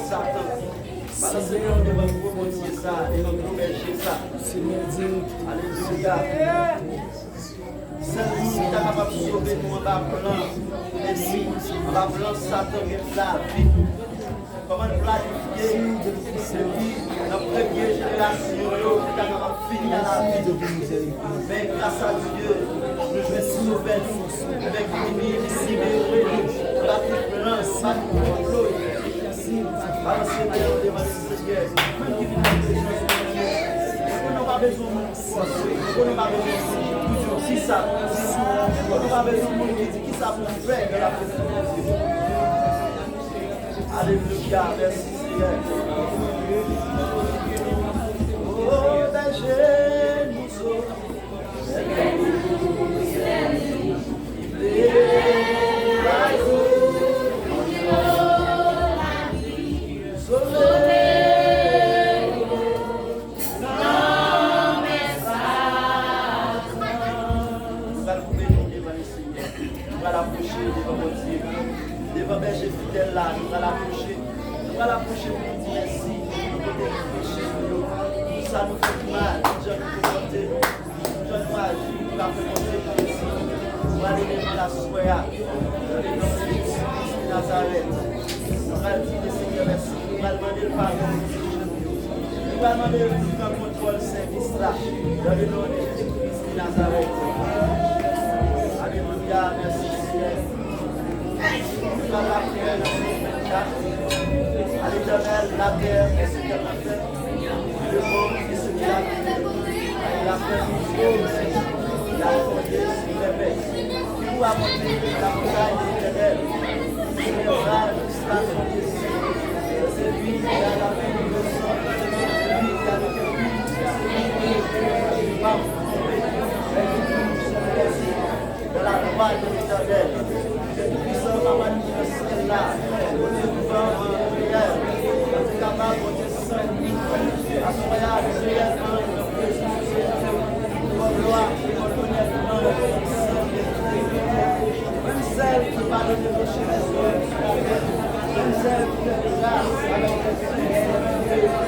Satan. Parce que Seigneur, nous devons promoter ça, et nous devons berger ça. Alléluia. C'est lui qui est capable de sauver nous en bas blanc. Ennemi, en bas blanc, Satan vient de la vie. Comment planifier depuis la première génération qui est capable de finir la vie. Mais grâce à Dieu, nous devons sauver nous avec une libérer nous. La différence, la complot. Alors Seigneur, on demande Seigneur, même qui vit dans les gens, on n'a pas besoin de force, on n'a pas besoin de toujours, si ça, on n'a pas besoin de monde qui dit qui ça pour faire de la présence de Dieu. Alléluia, merci Seigneur. Oh, berger, nous sommes, devant berger fidèle là, nous allons l'approcher. Nous allons l'approcher pour nous dire merci. Nous allons pécher nous. Tout ça nous fait mal. Dieu nous fait monter. Dieu nous agit. Nous allons faire monter comme ici. Nous allons lever la soie. Nous allons lever Jésus de Nazareth. Nous allons dire Seigneur merci. Nous allons demander le pardon de nos péchés. Nous allons demander le contrôle de service là. Dans le nom de Jésus de Nazareth. Alléluia. Merci Seigneur. À l'Éternel, la terre et ce qu'elle a fait, le monde et ce qu'il a fait. Il a fait une chose, il a accordé sur les bêtes. Il nous a montré la montagne de l'Éternel. C'est le frère qui sera son dessus. C'est lui qui a la vie de sang. C'est lui qui a le cœur vide. C'est lui qui a le de la loi de l'Éternel. C'est puissant dans la manifestation là. On est devant en prière. On est capable de dire ça. Assoyable, réellement, de préciser. Pour gloire, pour honnêtement, même celle qui pardonne les péchés des autres, même celle qui fait grâce avec les péchés.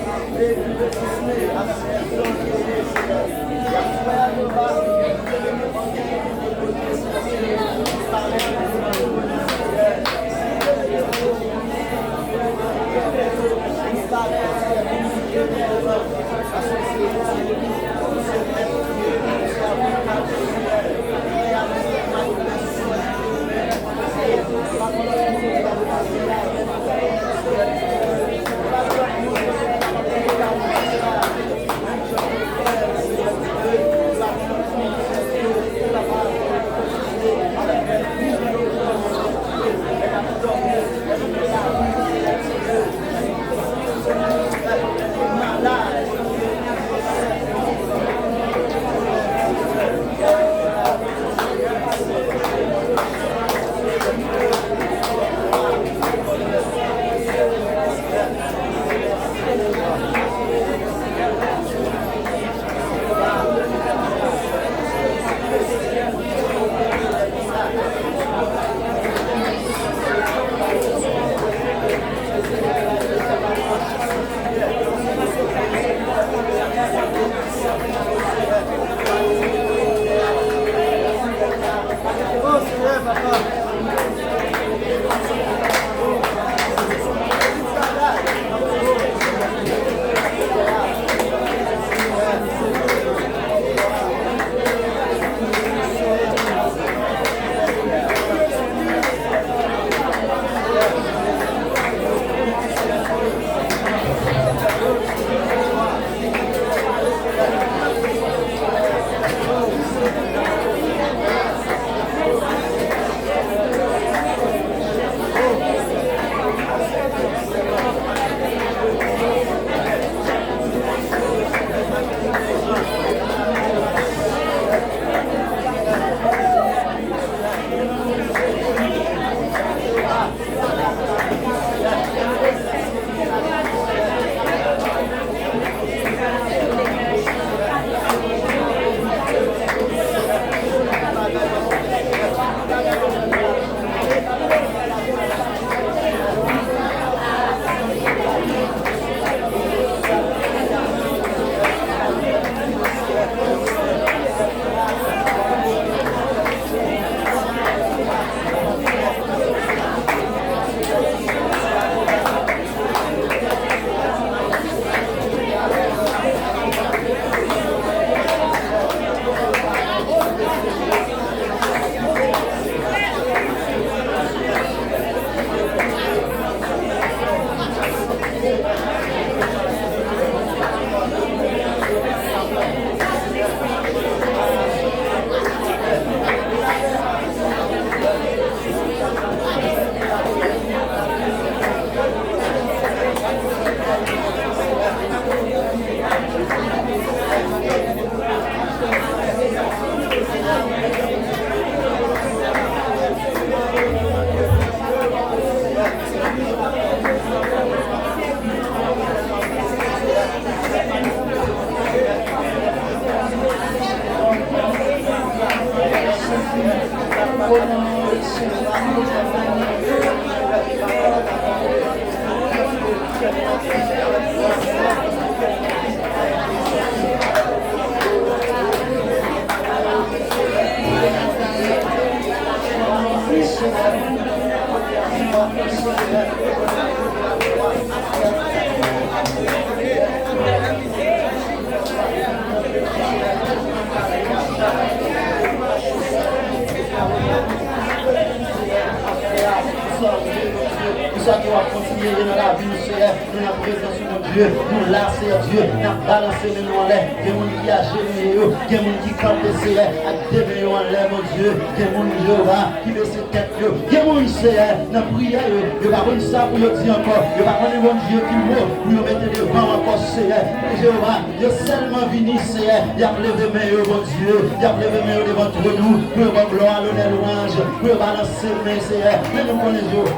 Ça qui va continuer dans la vie, Seigneur, nous la présence de Dieu, nous là, Seigneur Dieu, nous balancer les noms en l'air, il y a des gens qui a gêné, il y a des gens qui campent, Seigneur, avec des mains en l'air, mon Dieu, il y a des gens qui baissent les têtes, il y a des gens, Seigneur, dans la prière, il n'y a pas de ça pour dire encore, il n'y a pas de bon Dieu qui meurt, pour mettre devant encore, Seigneur, Jéhovah, il y a seulement venu, Seigneur, il y a levé mes mains, mon Dieu, il y a levé mes mains devant nous, pour avoir gloire, l'honneur, louange, pour balancer les mains, Seigneur, mais nous connaissons.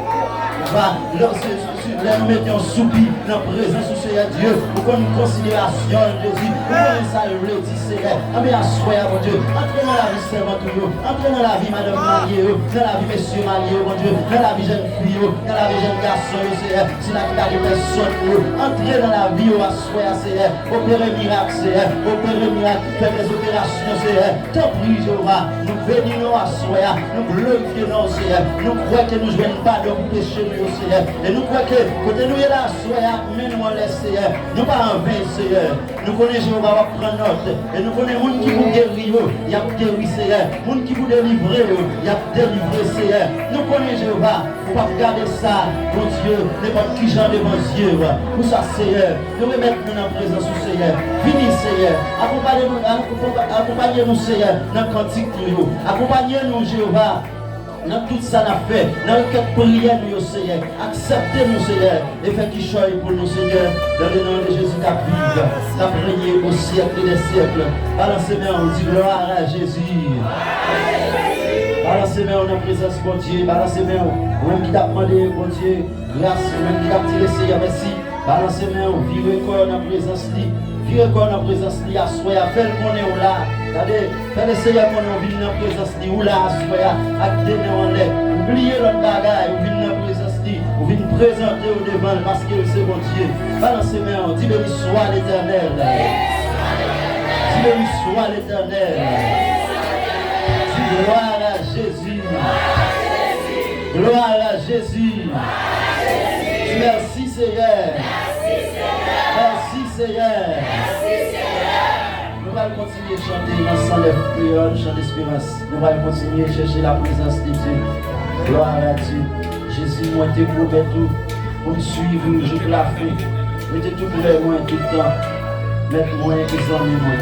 Nous mettons soupi dans la présence du Seigneur Dieu pour une considération de Jésus. Pour ça, le dit Seigneur. Mais assoyez mon Dieu. Entrez dans la vie servante, entrez dans la vie madame mariée, dans la vie monsieur marié, mon Dieu, dans la vie jeune fille, dans la vie jeune garçon, Seigneur. Si la vie de personne, entrez dans la vie, assoyez Seigneur. Opérez miracle, Seigneur. Opérez miracle. Faites des opérations, Seigneur. Tant pis, Jéhovah. Nous bénissons, assoyez. Nous glorifions, Seigneur. Nous croyons que nous ne jouons pas de péché, Seigneur. Et nous croyons que côté nous est là, Seigneur, mais nous en laisse, Seigneur. Nous pas en vain, Seigneur. Nous connaissons, on va prendre note. Et nous connaissons les gens qui vous guérir, il y a guéri, Seigneur. Les gens qui vous délivrer, il y a délivré, Seigneur. Nous connaissons, Jéhovah. Pour pas regarder ça, mon Dieu, n'importe qui genre devant Dieu. Pour ça, Seigneur, nous remettons dans la présence du Seigneur. Venez, Seigneur. Accompagnez-nous, Seigneur, dans le cantique. Accompagnez-nous, Jéhovah. Dans tout ça n'a fait, dans cette prière, nous, Seigneur, acceptez-nous, Seigneur, et faites qu'il choisit pour nous, Seigneur, dans le nom de Jésus, qui vive, qui a régné au siècle des siècles. Balancez-moi, on dit gloire à Jésus. Balancez-moi en présence, bon Dieu. Balancez-moi, même qui t'a demandé, bon Dieu, grâce, même qui t'a tiré, Seigneur, merci. Balancez-moi, vivez quoi en présence, vivez quoi en présence, assoyez, faites qu'on est là. Regardez, faites le Seigneur qu'on est dans la présence, ou là, assoyez, avec des mains en l'air. Oubliez l'autre bagaille, ou venez dans la présence, ou venez présenter au devant, parce que c'est bon Dieu. Balancez-moi, dis béni soit l'Éternel. Dis béni soit l'Éternel. Gloire à Jésus. Gloire à Jésus. Merci Seigneur. Merci Seigneur. Nous allons continuer à chanter dans le prière, le chant d'espérance. Nous allons continuer à chercher la présence de Dieu. Gloire à Dieu. Jésus, moi, te promets tout pour me suivre jusqu'à la fin. Mettez tout pour moi tout le temps. Mettez-moi et les amis, moi.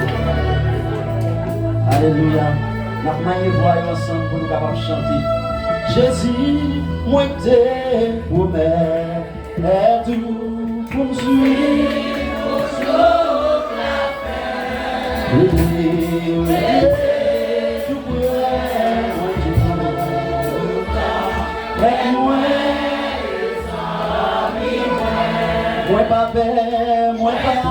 Alléluia. Nous allons voir ensemble pour nous capables de chanter. Jésus, moi, te promets tout pour me suivre. Oui, tout pour moi, moi pas peur, moi pas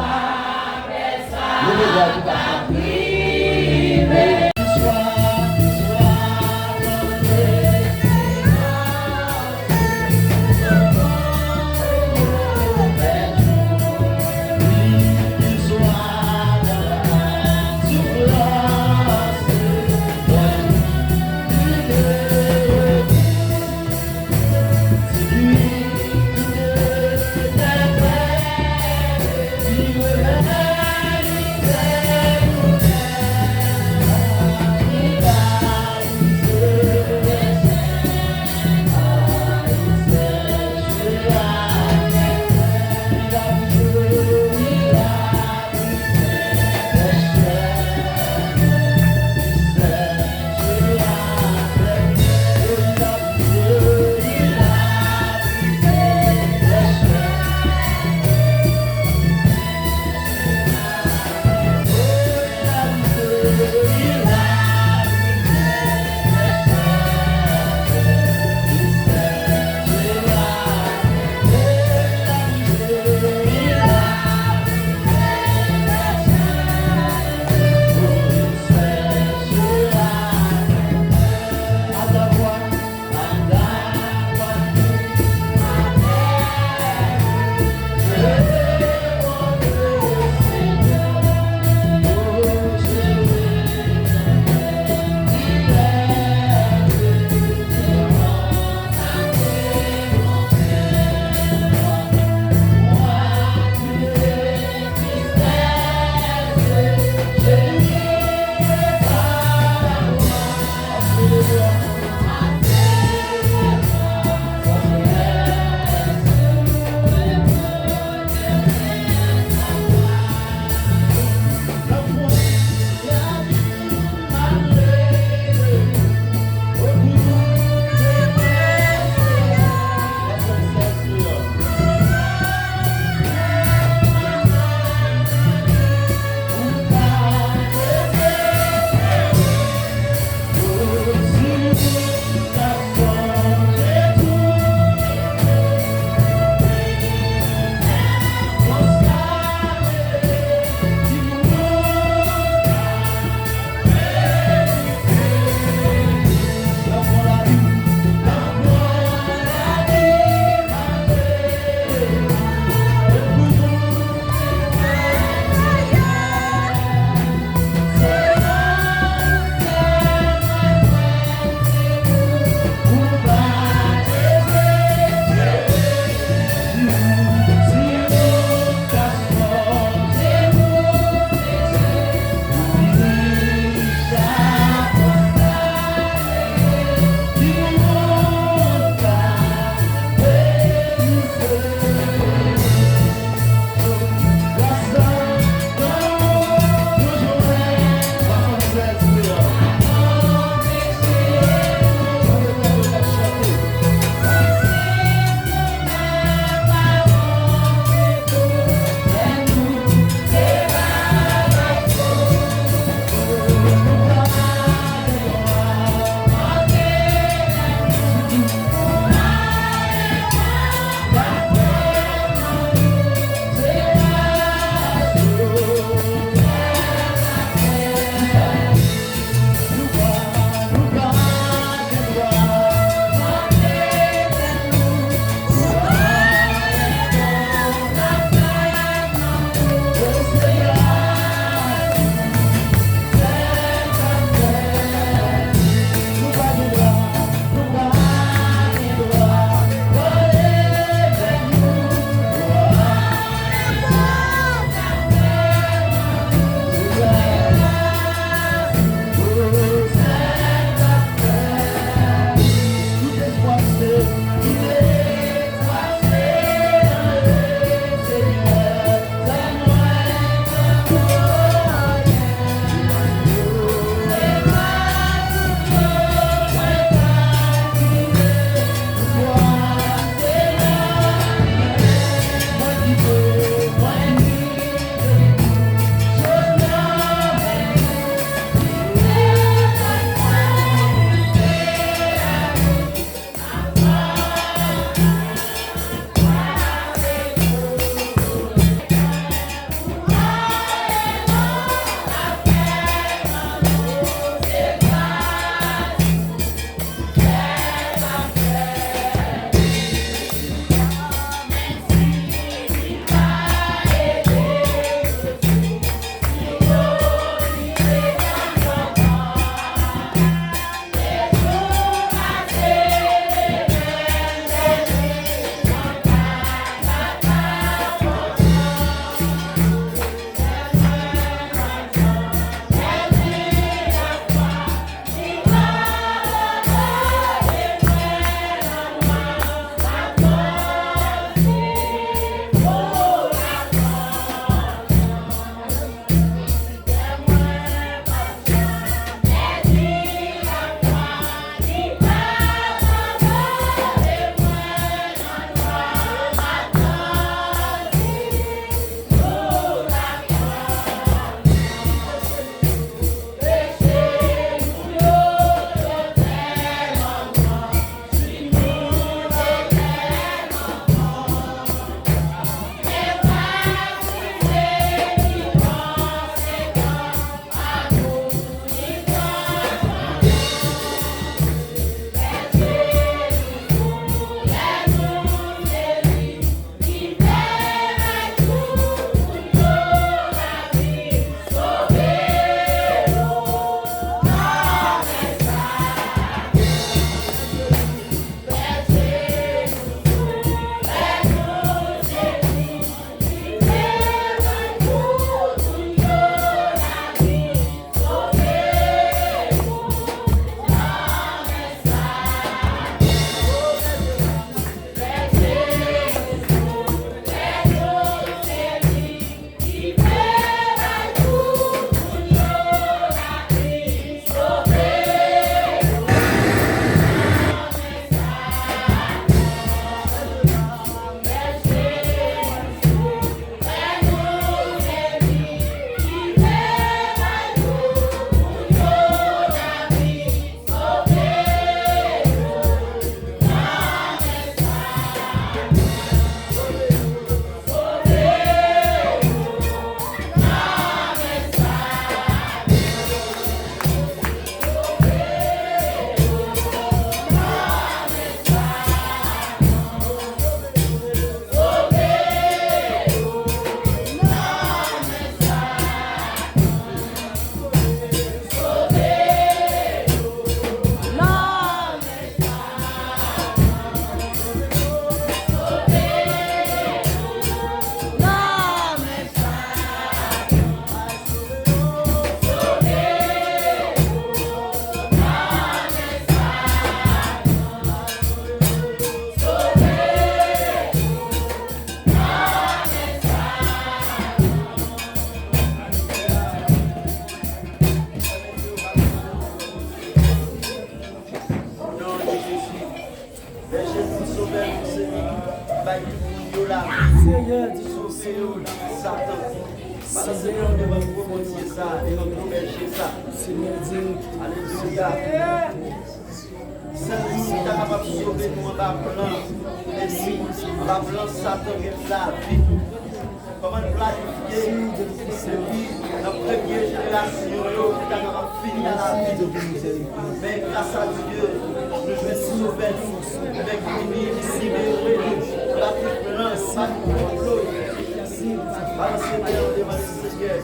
bâille tout le monde là. Sauver Satan. Parce que Seigneur, nous devons promouvoir ça et nous protéger ça. Alléluia. Seul nous qui est capable de sauver nous en bas plan. Merci. En bas plan, Satan vient de la vie. Comment planifier la première génération qui a fini à la vie. Mais grâce à Dieu, nous devons sauver avec une libérer la différence, pas de contrôle. Parce que Seigneur, devant le Seigneur,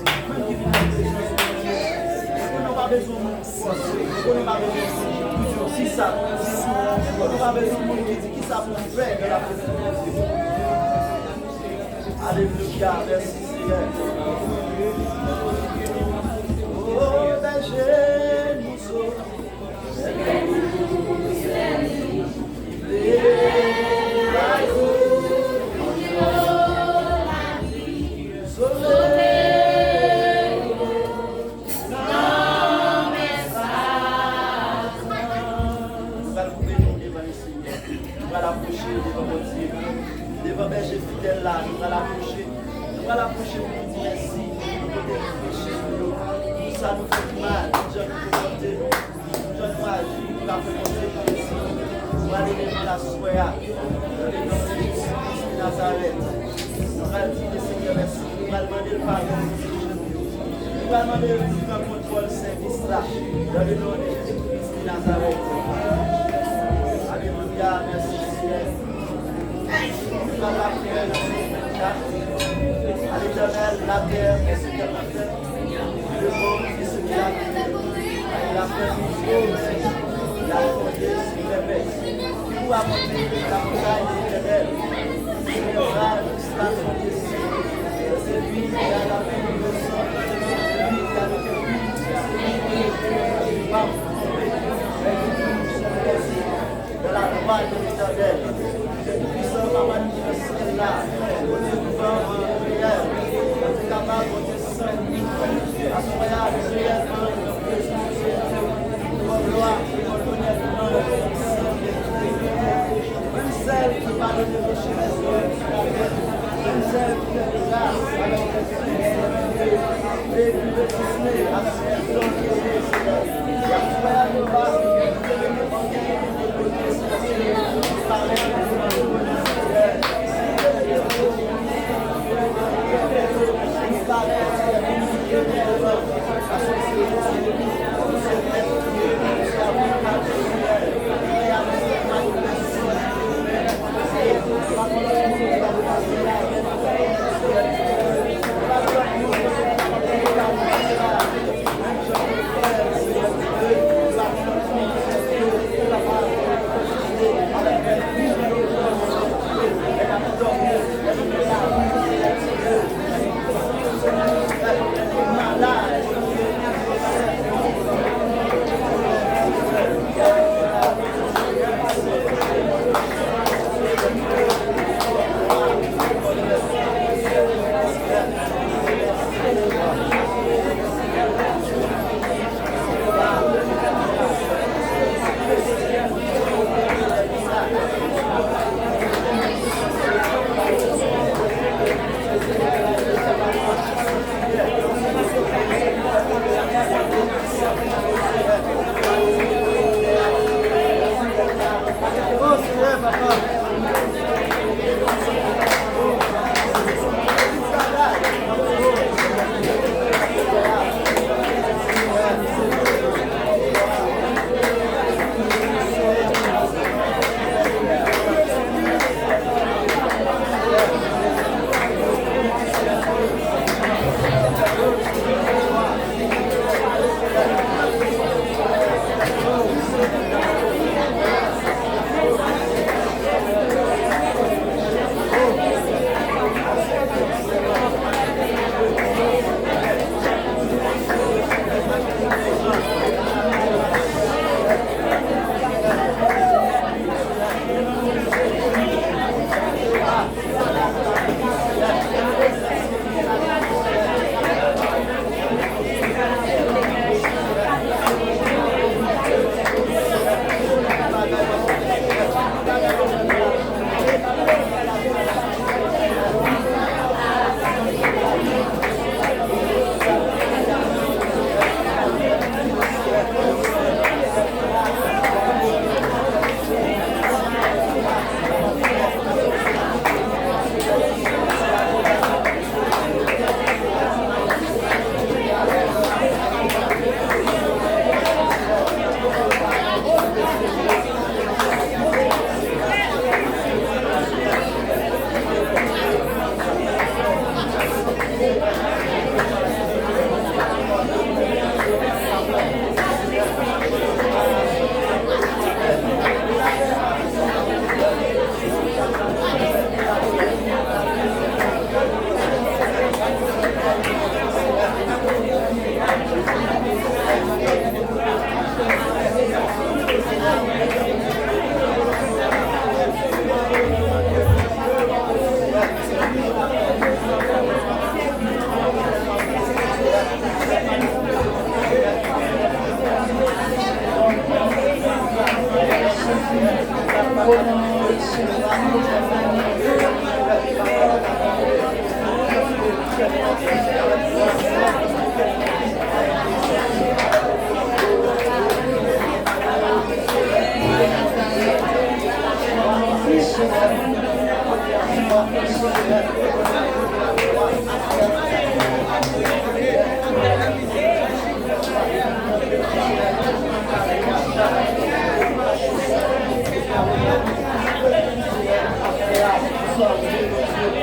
on n'a pas besoin de force, on n'a pas besoin de toujours si ça, on n'a pas besoin de monde qui dit qui ça pour faire de la fête. Alléluia, merci Seigneur. Oh, berger, nous sommes. Devant berger fidèle là, nous allons l'approcher. Nous allons l'approcher pour nous dire merci. Nous allons péché. Tout ça nous fait mal. Nous allons nous porter. Nous allons nous agir. Nous allons faire monter ici. Nous allons aller devant la soya. Nous allons aller dans Jésus de Nazareth. Nous allons dire Seigneur merci. Nous allons demander le pardon. Nous allons demander le divin contrôle service là. Dans le nom de Jésus de Nazareth. Alléluia, merci Seigneur. Nous allons la prière à l'Éternel, la terre et ce qu'elle a fait, le monde et ce qu'il a fait. Il a fait une chose, il a accordé sur les bêtes. Il nous a montré la montagne de l'Éternel. C'est le rare jusqu'à son dessus. C'est lui qui a la vie de sang, c'est lui qui a le cœur vide, c'est lui qui va vous tomber. Mais nous sommes restés de la loi de l'Éternel. Puissant va manifester là, au devant en prière, on est capable de s'ennuyer, à ce moment-là, réellement, le Jésus, pour gloire, pour honnêtement, une seule qui parle de péché, une seule qui est là, alors que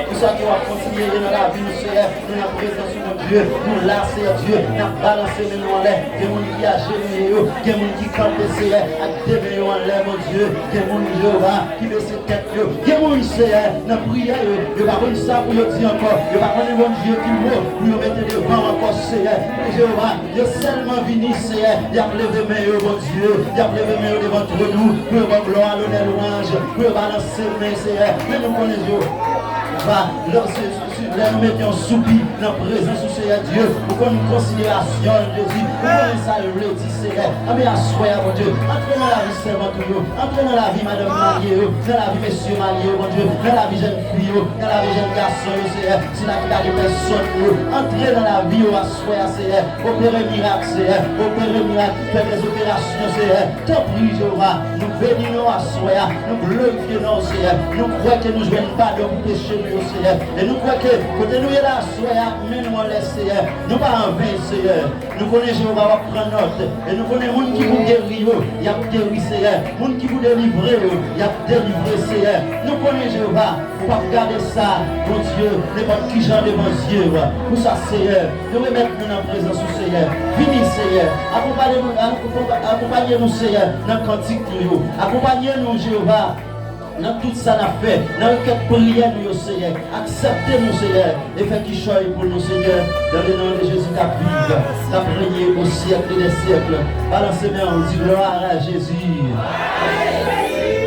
Nous sommes continuer dans la vie, nous sommes dans la présence de Dieu. Nous lancer Dieu, nous balancer les noms en l'air. Il y a des gens qui agenouillent, il y a des gens qui campent avec des mains en l'air, mon Dieu. Il y a des gens qui baissent la tête. Il y a des gens qui dans la prière, il n'y a pas de ça pour dire encore. Il n'y a pas de bon Dieu qui meurt pour mettre devant encore. Jéhovah, il y a seulement venu, il y a levé mes mains, mon Dieu. Il y a levé mes mains devant nous pour avoir gloire, l'honneur, louange, pour balancer mes mains, mais nous connaissons. Nous mettons soupi dans la présence de Dieu pour qu'on une considération de Dieu. Pour ça le dit Seigneur. Mais assoyez mon Dieu. Entrez dans la vie seulement tout. Entrez dans la vie Madame Marié, dans la vie Monsieur Marié, mon Dieu. Dans la vie jeune fille, dans la vie jeune garçon, Seigneur. C'est la vie de personne. Entrez dans la vie, assoyez Seigneur. Opérez miracle, Seigneur. Opérez miracle. Faites des opérations, Seigneur. Tant pis, Jéhovah. Nous bénissons assoyez. Nous glorifions, Seigneur. Nous croyons que nous ne jouons pas de péché, Seigneur. Et nous croyons que côté nous est là, soyez, mais nous en laissons, Seigneur. Nous pas en vain, Seigneur. Nous connaissons Jéhovah, on prend note. Et nous connaissons les gens qui vous guérissent, il y a guéri, Seigneur. Les gens qui vous délivrent, il y a délivré, Seigneur. Nous connaissons Jéhovah, pour pas regarder ça, mon Dieu, n'importe qui j'en devant Dieu. Pour ça, Seigneur, nous remettons dans la présence du Seigneur. Venez, Seigneur. Accompagnez-nous, Seigneur, dans le cantique. Accompagnez-nous, Jéhovah. Dans tout ça n'a fait, dans le cadre prière nous Seigneur, acceptez-nous Seigneur, et faites qu'il choisit pour nous Seigneur, dans le nom de Jésus qui vive, qui a régné au siècle des siècles. Balancez-moi, on dit gloire à Jésus.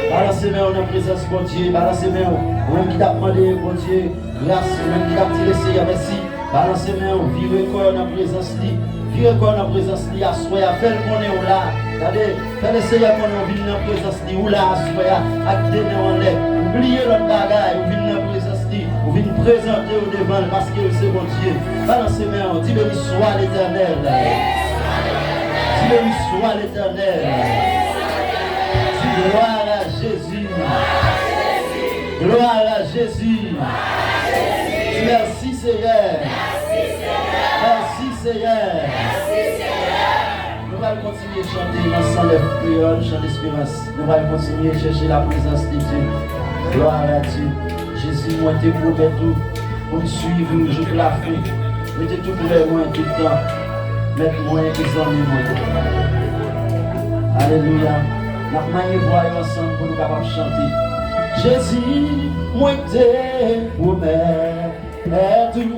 Balancez-moi en présence de Dieu, balancez-moi, on qui t'a demandé, bon Dieu, grâce, on qui t'a tiré Seigneur, merci. Balancez-moi, vivez encore en présence de lui. Viens encore dans la présence de Dieu, soyez, faites qu'on est là. Regardez, faites essayer qu'on est dans la présence de Dieu, là, soyez, avec des noms en l'air. Oubliez l'autre bagaille, vous venez dans la présence de Dieu, vous venez présenter au devant parce que c'est mon Dieu. Balancez-moi, dis béni soit l'Éternel. Dis béni soit l'Éternel. Dis gloire à Jésus. Gloire à Jésus. Merci Seigneur. Merci Seigneur. Nous allons continuer à chanter dans le prière, chant d'espérance. Nous allons continuer à chercher la présence de Dieu. Gloire à Dieu. Jésus, moi, t'es pour tout. Pour me suivre, nous jouons la fin. Mettez tout pour les moins tout le temps. Mettez-moi un exemple, moi. Alléluia. Nous allons voir ensemble pour nous capables de chanter. Jésus, moi, t'es pour tout.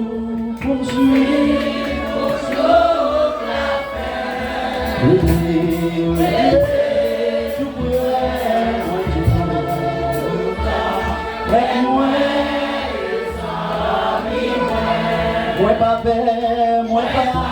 Pour me suivre. Oui, tu peux moi pas, moi pas.